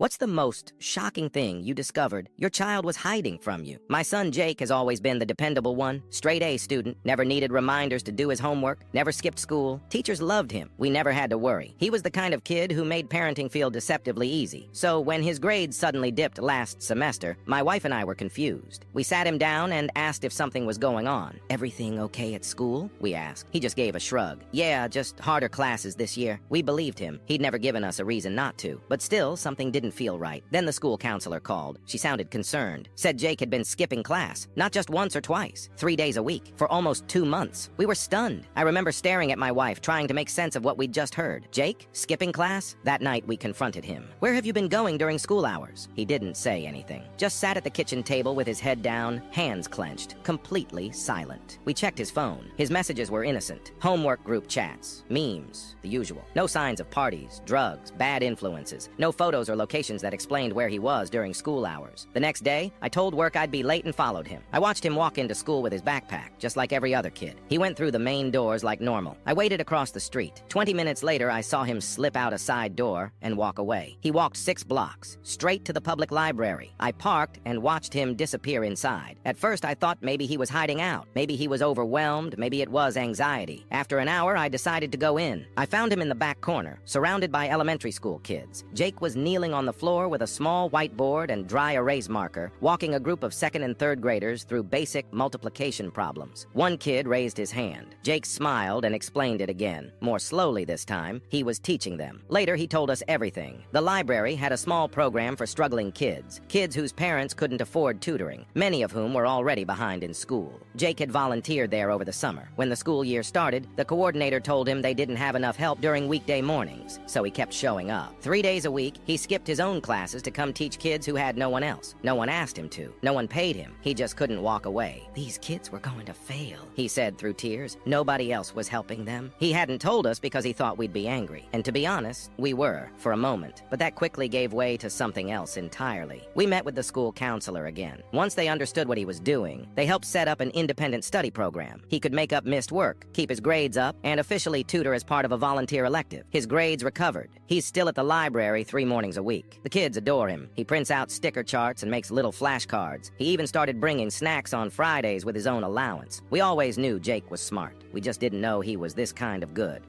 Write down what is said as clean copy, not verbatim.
What's the most shocking thing you discovered your child was hiding from you? My son Jake has always been the dependable one. Straight A student, never needed reminders to do his homework, never skipped school. Teachers loved him. We never had to worry. He was the kind of kid who made parenting feel deceptively easy. So when his grades suddenly dipped last semester, my wife and I were confused. We sat him down and asked if something was going on. "Everything okay at school?" we asked. He just gave a shrug. "Yeah, just harder classes this year." We believed him. He'd never given us a reason not to. But still, something didn't feel right. Then the school counselor called. She sounded concerned. Said Jake had been skipping class, not just once or twice, 3 days a week, for almost 2 months. We were stunned. I remember staring at my wife, trying to make sense of what we'd just heard. Jake? Skipping class? That night we confronted him. "Where have you been going during school hours?" He didn't say anything. Just sat at the kitchen table with his head down, hands clenched, completely silent. We checked his phone. His messages were innocent. Homework group chats, memes, the usual. No signs of parties, drugs, bad influences. No photos or locations that explained where he was during school hours. The next day, I told work I'd be late and followed him. I watched him walk into school with his backpack, just like every other kid. He went through the main doors like normal. I waited across the street. 20 minutes later, I saw him slip out a side door and walk away. He walked 6 blocks, straight to the public library. I parked and watched him disappear inside. At first, I thought maybe he was hiding out. Maybe he was overwhelmed. Maybe it was anxiety. After an hour, I decided to go in. I found him in the back corner, surrounded by elementary school kids. Jake was kneeling on the floor with a small whiteboard and dry erase marker, walking a group of 2nd and 3rd graders through basic multiplication problems. One kid raised his hand. Jake smiled and explained it again. More slowly this time, he was teaching them. Later, he told us everything. The library had a small program for struggling kids whose parents couldn't afford tutoring, many of whom were already behind in school. Jake had volunteered there over the summer. When the school year started, the coordinator told him they didn't have enough help during weekday mornings, so he kept showing up. 3 days a week, he skipped his own classes to come teach kids who had no one else. No one asked him to. No one paid him. He just couldn't walk away. "These kids were going to fail," he said through tears. Nobody else was helping them. He hadn't told us because he thought we'd be angry. And to be honest, we were, for a moment. But that quickly gave way to something else entirely. We met with the school counselor again. Once they understood what he was doing, they helped set up an independent study program. He could make up missed work, keep his grades up, and officially tutor as part of a volunteer elective. His grades recovered. He's still at the library 3 mornings a week. The kids adore him. He prints out sticker charts and makes little flashcards. He even started bringing snacks on Fridays with his own allowance. We always knew Jake was smart. We just didn't know he was this kind of good.